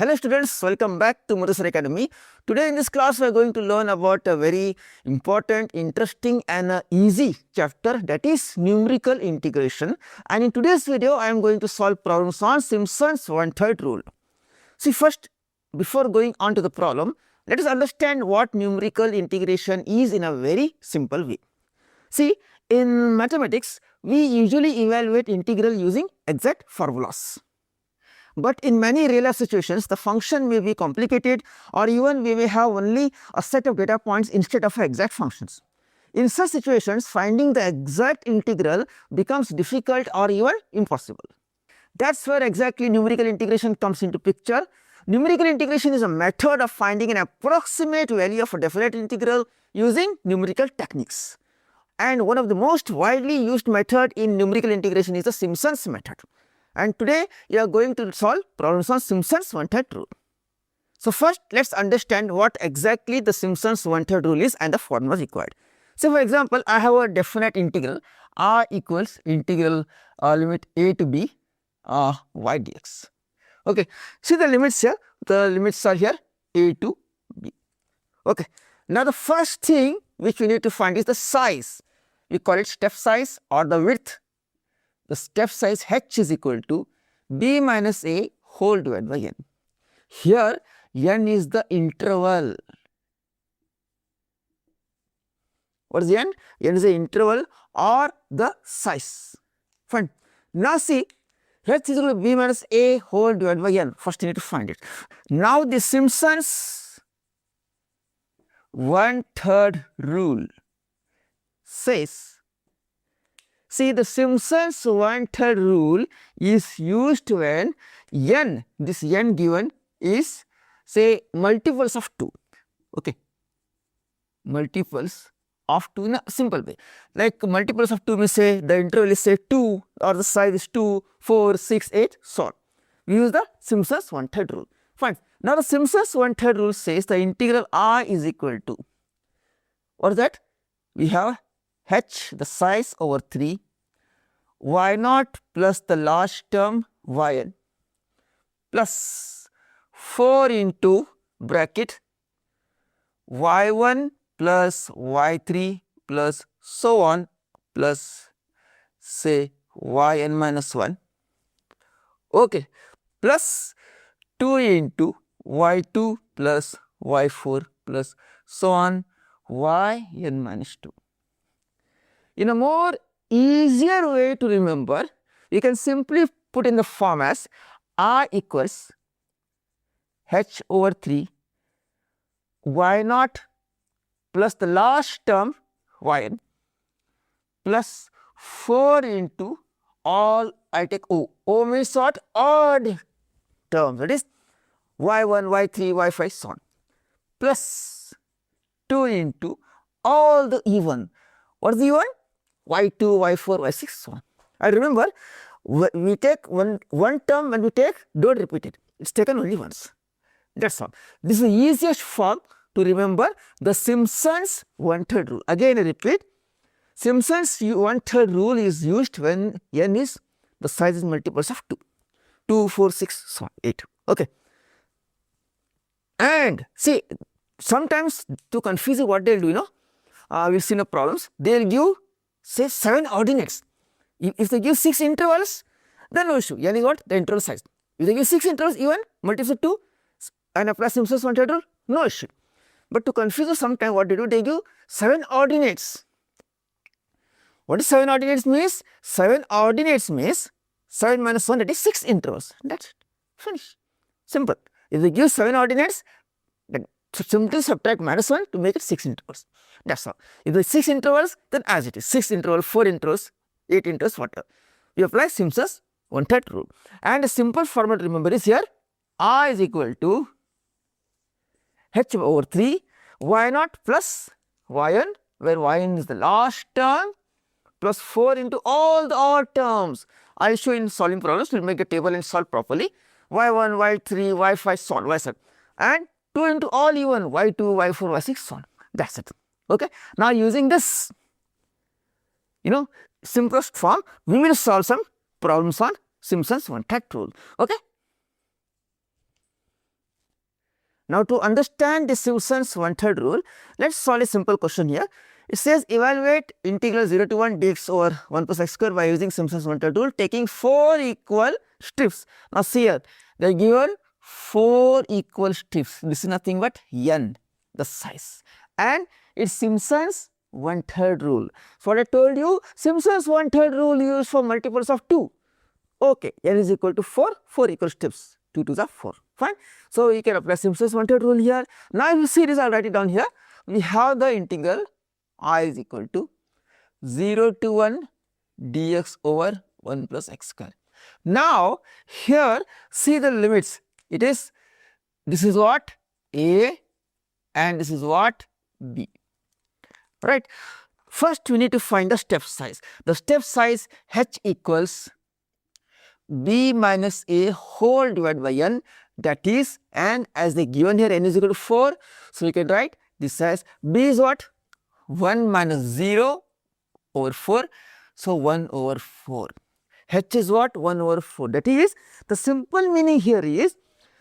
Hello students, welcome back to Mudassir Academy. Today in this class we are going to learn about a very important, interesting and easy chapter, that is numerical integration, and in today's video I am going to solve problems on Simpson's one-third rule. See, first, before going on to the problem, let us understand what numerical integration is in a very simple way. See, in mathematics we usually evaluate integral using exact formulas. But in many real life situations, the function may be complicated, or even we may have only a set of data points instead of exact functions. In such situations, finding the exact integral becomes difficult or even impossible. That is where exactly numerical integration comes into picture. Numerical integration is a method of finding an approximate value of a definite integral using numerical techniques. And one of the most widely used method in numerical integration is the Simpson's method. And today we are going to solve problems on Simpson's one-third rule. So first let us understand what exactly the Simpson's one-third rule is and the formula required. So for example, I have a definite integral r equals integral limit a to b y dx. Okay, see the limits here, the limits are here a to b. Okay, now the first thing which we need to find is the size. We call it step size or the width. The step size h is equal to b minus a whole divided by n. Here n is the interval. What is n? N is the interval or the size. Fine. Now see, h is equal to b minus a whole divided by n. First you need to find it. Now the Simpson's one-third rule says, see, the Simpson's one-third rule is used when n, this n given is say multiples of 2, okay, multiples of 2 in a simple way. Like multiples of 2 means say the interval is say 2 or the size is 2, 4, 6, 8, so on. We use the Simpson's one-third rule. Fine. Now the Simpson's one-third rule says the integral r is equal to, what is that? We have h, the size, over 3 y naught plus the last term yn plus 4 into bracket y1 plus y3 plus so on plus say yn minus 1, okay, plus 2 into y2 plus y4 plus so on yn minus 2. In a more easier way to remember, you can simply put in the form as r equals h over 3 y naught plus the last term yn plus 4 into all, I take o means what? Odd terms, that is y1, y3, y5, so on, plus 2 into all the even. What is the even? y2, y4, y6, so on. And remember, we take one term, when we take, do not repeat it, it is taken only once, that is all. This is the easiest form to remember the Simpson's one-third rule. Again I repeat, Simpson's one-third rule is used when n is, the size is multiples of 2, 2, 4, 6, so on, 8, okay. And see, sometimes to confuse you, what they will do, you know, we will see in the problems, they will give say 7 ordinates. If they give 6 intervals, then no issue, n is what? The interval size. If they give 6 intervals even, multiples of 2 and apply Simpson's one-third rule, no issue. But to confuse you sometimes, what they do, they give 7 ordinates. What is 7 ordinates means? 7 ordinates means 7 minus 1, that is 6 intervals, that is it, finish, simple. If they give 7 ordinates, then simply subtract minus 1 to make it 6 intervals, that is all. If there is 6 intervals, then as it is, 6 intervals, 4 intervals, 8 intervals, whatever. We apply Simpson's one-third rule, and a simple formula to remember is here, r is equal to h over 3 y naught plus yn, where yn is the last term, plus 4 into all the odd terms. I will show in solving problems, we will make a table and solve properly, y1, y3, y5, so on, y7, and 2 into all even, y2, y4, y6, so on, that is it, okay. Now using this, you know, simplest form, we will solve some problems on Simpson's one-third rule, okay. Now to understand the Simpson's one-third rule, let's solve a simple question here. It says evaluate integral 0 to 1 dx over 1 plus x square by using Simpson's one-third rule taking 4 equal strips. Now see here, they are given 4 equal strips. This is nothing but n, the size, and it's Simpson's one-third rule. So what I told you, Simpson's one-third rule used for multiples of 2. Okay, n is equal to 4, 4 equal strips, 2 to the 4, fine. So you can apply Simpson's one-third rule here. Now if you see this, I will write it down here. We have the integral I is equal to 0 to 1 dx over 1 plus x square. Now here see the limits, it is, this is what a and this is what b, right. First we need to find the step size. The step size h equals b minus a whole divided by n, that is, and as they given here n is equal to 4, so you can write this as b is what 1 minus 0 over 4, so 1 over 4. H is what 1 over 4, that is, the simple meaning here is,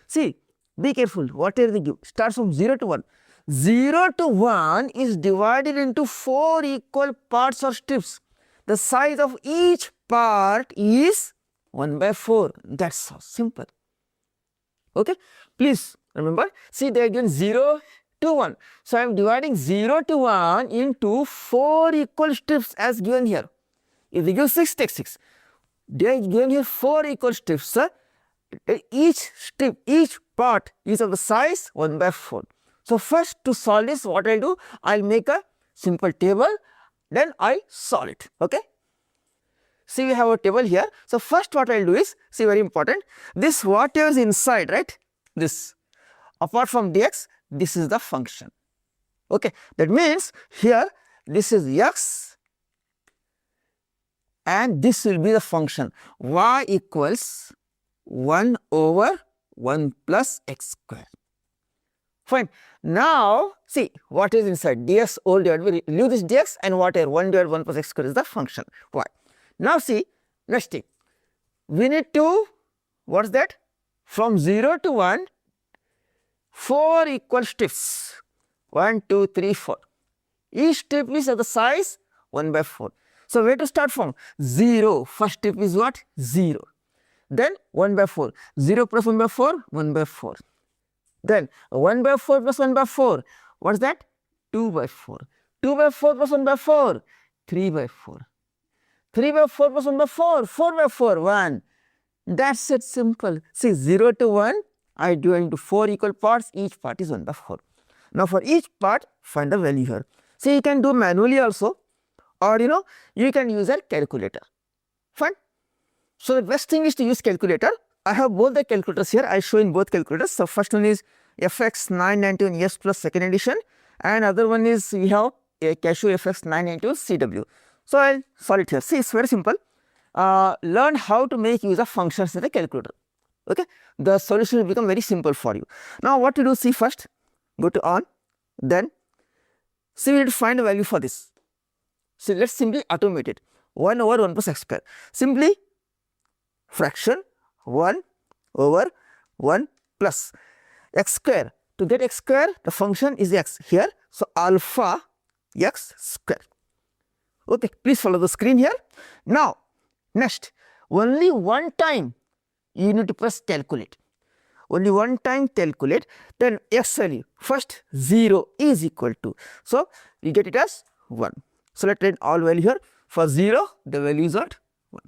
see, be careful whatever they give starts from 0 to 1. 0 to 1 is divided into 4 equal parts or strips. The size of each part is 1 by 4, that is so simple. Okay, please remember, see they are given 0 to 1. So I am dividing 0 to 1 into 4 equal strips as given here. If they give 6, take 6. They are given here 4 equal strips. Sir. Each strip, each part is of the size 1 by 4. So first to solve this, what I will do, I will make a simple table, then I solve it. Okay. See, we have a table here. So first what I will do is, see, very important, this whatever is inside, right, this apart from dx, this is the function. Okay, that means here this is x and this will be the function y equals 1 over 1 plus x square. Fine. Now see what is inside, dx all divided by, leave this dx and whatever 1 divided by 1 plus x square is the function y. Now see, next thing, we need to, what is that, from 0 to 1, 4 equal strips, 1, 2, 3, 4. Each strip is of the size 1 by 4. So where to start from? 0, first strip is what? 0. Then 1 by 4, 0 plus 1 by 4, 1 by 4. Then 1 by 4 plus 1 by 4, what is that? 2 by 4. 2 by 4 plus 1 by 4, 3 by 4. 3 by 4 plus 1 by 4, 4 by 4, 1. That's it, simple. See, 0 to 1, I divide into 4 equal parts, each part is 1 by 4. Now for each part, find the value here. See, you can do manually also, or you can use a calculator. Fine. So the best thing is to use calculator. I have both the calculators here, I show in both calculators. So first one is FX 991 S plus second edition, and other one is we have a Casio FX 991 CW. So I will solve it here. See, it's very simple. Learn how to make use of functions in the calculator. Okay, the solution will become very simple for you. Now what to do? See, first go to on, then see we need to find a value for this. So let's simply automate it. 1 over 1 plus x square. Simply fraction 1 over 1 plus x square. To get x square, the function is x here. So alpha x square. Okay, please follow the screen here. Now, next, only one time you need to press calculate. Only one time calculate, then x value, first 0 is equal to. So, we get it as 1. So, let us write all value here. For 0, the value is what? 1.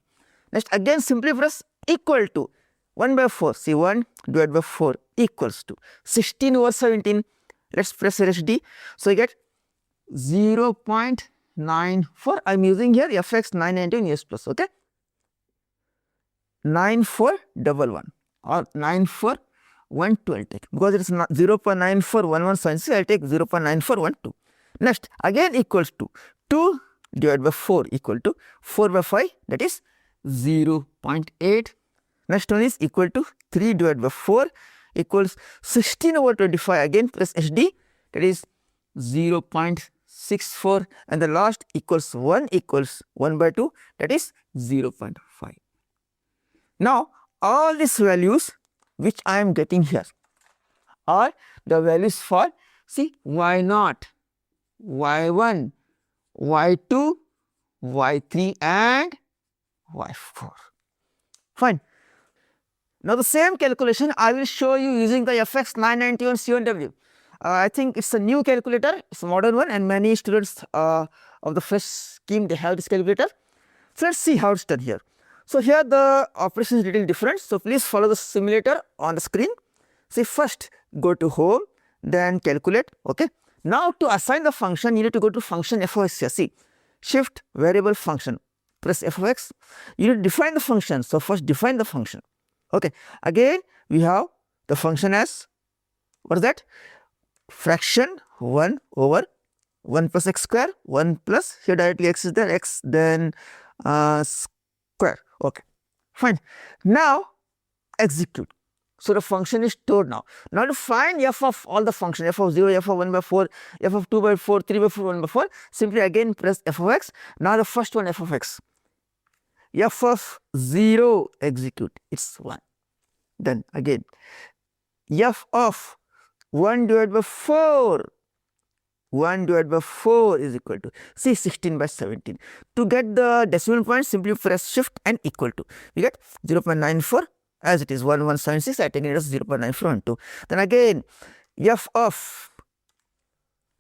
Next, again simply press equal to 1 by 4. See, 1 divided by 4 equals to 16 over 17. Let us press HD. So, you get 0.94. I am using here FX 991 S plus. Okay, 9411 or 94112 I will take, because it is 0.941176. I will take 0.9412. Next, again equals to 2 divided by 4 equal to 4 by 5, that is 0.8. Next one is equal to 3 divided by 4 equals 16 over 25. Again press HD, that is 0.64, and the last equals 1 by 2, that is 0.5. Now all these values which I am getting here, are the values for, see, y0, y1, y2, y3 and y4. Fine. Now, the same calculation I will show you using the FX991 C1W. I think it is a new calculator, it is a modern one, and many students of the fresh scheme, they have this calculator. So, let us see how it is done here. So, here the operation is little different. So, please follow the simulator on the screen. See, first go to home, then calculate. Okay. Now, to assign the function, you need to go to function f of x here. See, shift variable function, press f of x. You need to define the function. So, first define the function. Okay. Again, we have the function as, what is that? Fraction 1 over 1 plus x square, 1 plus, here directly x is there, x then square. Okay, fine. Now, execute. So, the function is stored now. Now, to find f of all the function, f of 0, f of 1 by 4, f of 2 by 4, 3 by 4, 1 by 4, simply again press f of x. Now, the first one f of x, f of 0, execute, it is 1. Then again f of 1 divided by 4, 1 divided by 4 is equal to, see, 16 by 17. To get the decimal point, simply press shift and equal to, we get 0.94, as it is 1176, I take it as 0.9412. Then again f of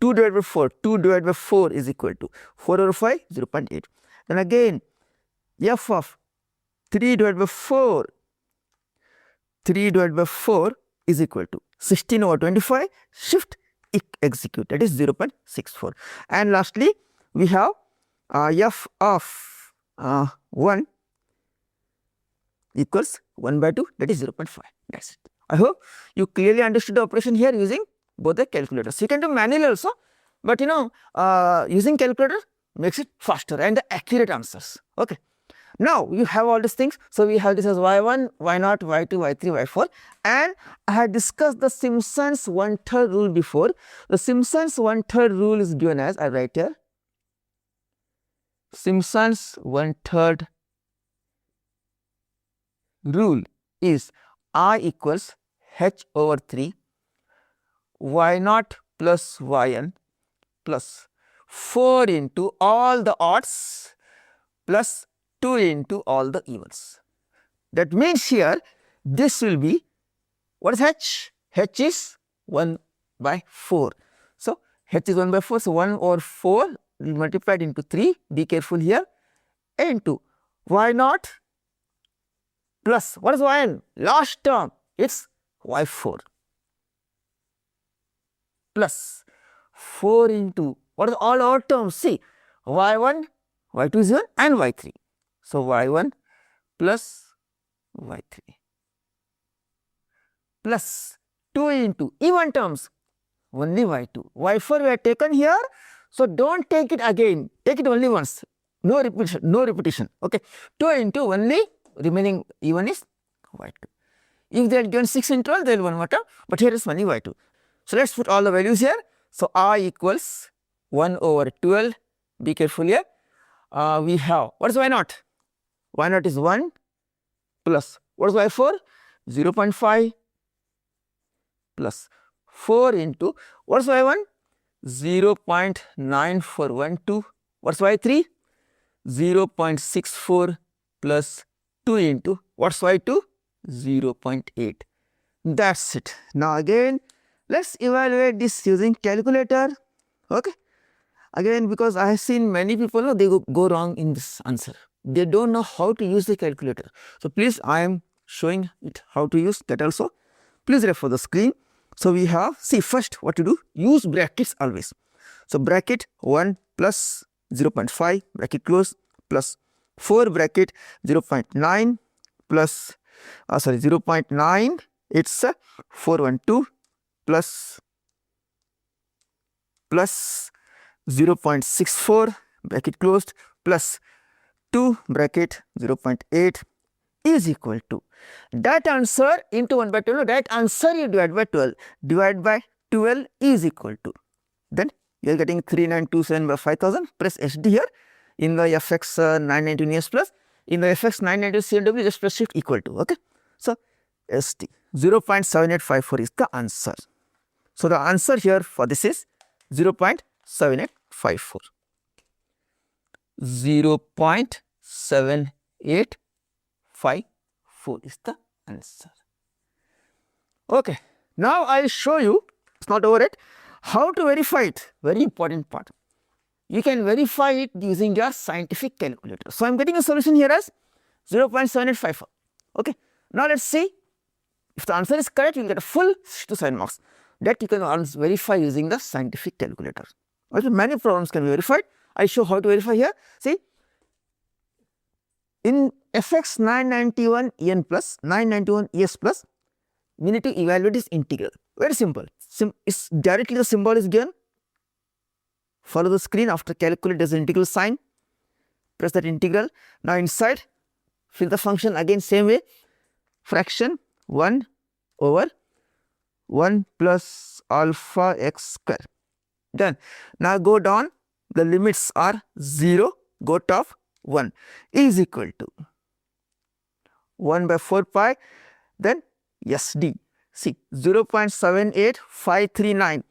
2 divided by 4, 2 divided by 4 is equal to 4 over 5, 0.8. Then again f of 3 divided by 4, 3 divided by 4 is equal to 16 over 25, shift execute, that is 0.64. And lastly, we have f of 1 equals 1 by 2, that is 0.5. That is it. I hope you clearly understood the operation here using both the calculators. You can do manually also, but you know, using calculator makes it faster and the accurate answers. Okay. Now, you have all these things. So, we have this as y1, y0, y2, y3, y4, and I had discussed the Simpson's 1/3 rule before. The Simpson's 1/3 rule is given as, I write here, Simpson's 1/3 rule is I equals h over 3 y0 plus yn plus 4 into all the odds plus 2 into all the evens. That means here this will be, what is h? h is 1 by 4. So, h is 1 by 4. So, 1 over 4 multiplied into 3, be careful here, into y0 plus, what is yn? Last term, it is y4 plus 4 into, what is all our terms? See, y1, y2 is 1 and y3. So, y1 plus y3 plus 2 into even terms, only y2, y4 we have taken here. So, do not take it again, take it only once, no repetition, no repetition. Okay. 2 into only remaining even is y2. If they had given 6 interval, they will 1 more term, but here is only y2. So, let us put all the values here. So, I equals 1 over 12, be careful here. We have, what is y0? y0 is 1 plus, what is y4? 0.5 plus 4 into, what is y1? 0.9412, what is y3? 0.64 plus 2 into, what is y2? 0.8. That is it. Now, again let us evaluate this using calculator. Okay. Again, because I have seen many people, they go wrong in this answer. They do not know how to use the calculator. So, please, I am showing it how to use that also. Please refer the screen. So, we have, see, first what to do, use brackets always. So, bracket 1 plus 0.5 bracket close plus 4 bracket 0.9 plus 0.9, it is 412 plus 0.64 bracket closed plus 2 bracket 0.8 is equal to that answer into 1 by 12. That answer you divide by 12, divide by 12 is equal to, then you are getting 3927 by 5000. Press SD here in the FX 919 years plus, in the FX 919 CW just press shift equal to. Okay. So, SD 0.7854 is the answer. So the answer here for this is 0.7854. 0.7854 is the answer. Okay. Now I will show you, it's not over yet, how to verify it. Very important part. You can verify it using your scientific calculator. So I am getting a solution here as 0.7854. Okay. Now let us see if the answer is correct, you will get a full 6 to 7 marks. That you can verify using the scientific calculator. Okay. Many problems can be verified. I show how to verify here. See, in fx 991 en plus 991 es plus, we need to evaluate this integral. Very simple. It's directly the symbol is given. Follow the screen. After calculate, there is an integral sign. Press that integral. Now inside, fill the function again same way. Fraction 1 over 1 plus alpha x square. Done. Now go down. The limits are 0, go top 1 is equal to 1 by 4 pi. Then SD. See, 0.78539.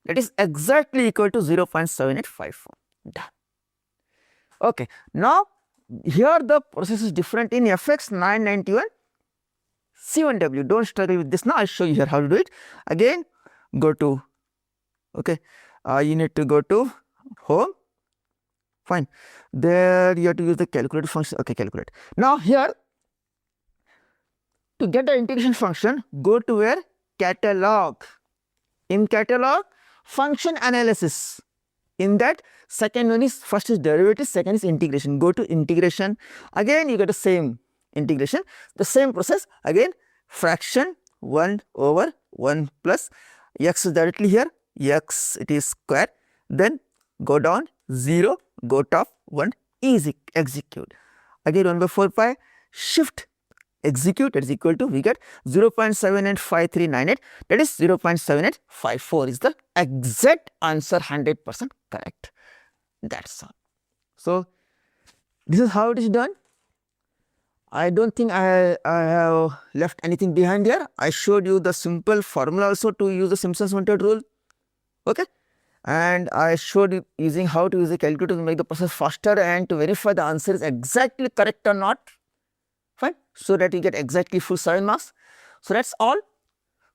That is exactly equal to 0.7854. Done. Okay. Now, here the process is different in fx 991 C1W. Don't struggle with this now. I'll show you here how to do it. Again, go to, okay, you need to go to home. Fine. There you have to use the calculate function. Okay, calculate. Now, here to get the integration function, go to where? Catalog. In catalog, function analysis. In that, second one is, first is derivative, second is integration. Go to integration. Again, you get the same integration. The same process. Again, fraction 1 over 1 plus x is directly here. X it is square. Then go down 0, go top 1 is execute. Again 1 by 4 pi, shift execute, that is equal to, we get 0.785398, that is 0.7854 is the exact answer, 100% correct. That's all. So this is how it is done. I don't think I have left anything behind here. I showed you the simple formula also to use the Simpson's Rule. Okay. And I showed you using how to use the calculator to make the process faster and to verify the answer is exactly correct or not. Fine. So that you get exactly full 7 marks. So that's all.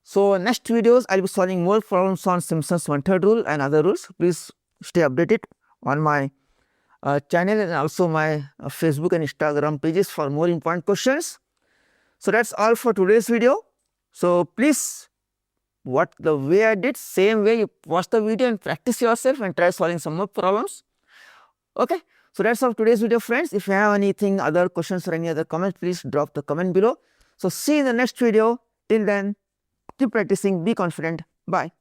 So next videos I will be solving more problems on Simpson's Rule and other rules. Please stay updated on my channel and also my Facebook and Instagram pages for more important questions. So that's all for today's video. So please, what the way I did, same way you watch the video and practice yourself and try solving some more problems. Okay. So that's all for today's video, friends. If you have anything, other questions or any other comments, please drop the comment below. So see you in the next video. Till then, keep practicing, be confident. Bye.